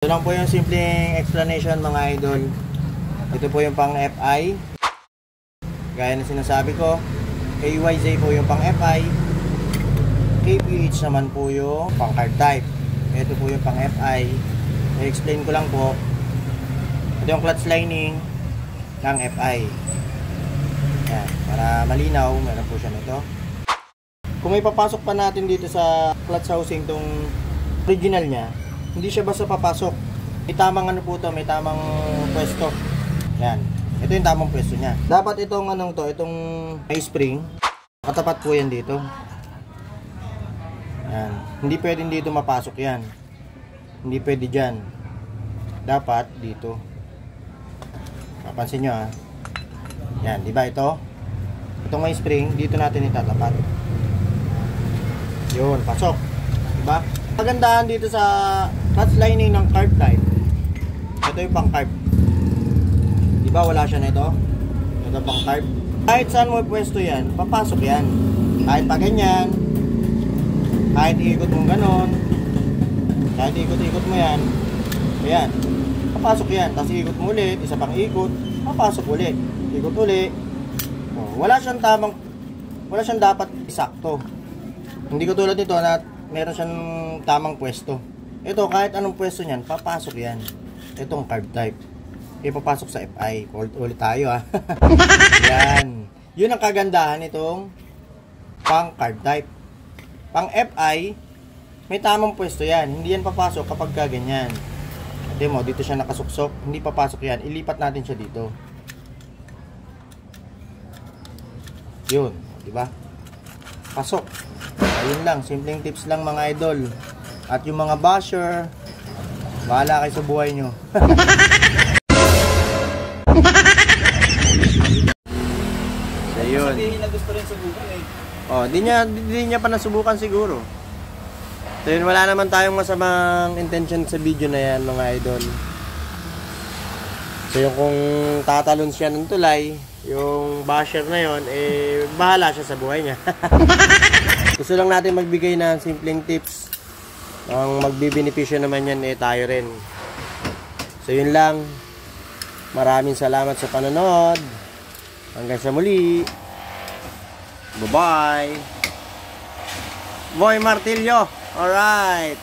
Ito lang po yung simpleng explanation mga idol. Ito po yung pang FI. Gaya na sinasabi ko, AYZ po yung pang FI. KPH naman po yung pang card type. Ito po yung pang FI. I-explain ko lang po. Ito yung clutch lining ng FI. Yan, para malinaw, meron po siya nito. Kung may papasok pa natin dito sa clutch housing tong original niya, hindi siya basta papasok. May tamang ano po to, may tamang pwesto. Yan. Ito yung tamang pwesto niya. Dapat itong anong to, itong may spring, katapat po yan dito. Yan. Hindi pwedeng dito mapasok yan. Hindi pwede dyan. Dapat dito. Papansin nyo ha. Yan, di ba ito? Itong may spring, dito natin itatapat. Yun, pasok. Di ba? Kagandahan dito sa clutch lining ng carb type. Ito yung pang carb. Diba wala siya nito? Ito pang carb. Kahit saan mo pwesto yan, papasok yan. Kahit pa ganyan, kahit ikot mo ganon, kahit ikot-ikot mo yan, ayan, papasok yan. Tapos ikot mo ulit, isa pang ikot, papasok ulit. Ikot ulit. Wala siyang tamang, wala siyang dapat isakto. Hindi ko tulad nito na meron siyang tamang pwesto. Ito, kahit anong pwesto niyan, papasok yan. Itong carb type. Ipapasok sa FI. Ulit tayo ha. Yan. Yun ang kagandahan itong pang carb type. Pang FI, may tamang pwesto yan. Hindi yan papasok kapag ganyan. Ito mo, dito siya nakasuksok. Hindi papasok yan. Ilipat natin siya dito. Yun. Diba? Pasok. Ayun lang, simpleng tips lang mga idol. At yung mga basher, bahala kayo sa buhay nyo. So yun. Sabihin na gusto rin subukan eh. Oh, di niya pa nasubukan siguro. So yun, wala naman tayong masamang intention sa video na yan mga idol. So yung kung tatalon siya ng tulay, yung basher na yon, eh bahala siya sa buhay niya. Gusto lang natin magbigay ng simpleng tips. Ang magbibenepisyo naman yan eh tayo rin. So yun lang. Maraming salamat sa panonood. Hanggang sa muli. Bye bye. Boy Martillo. Alright.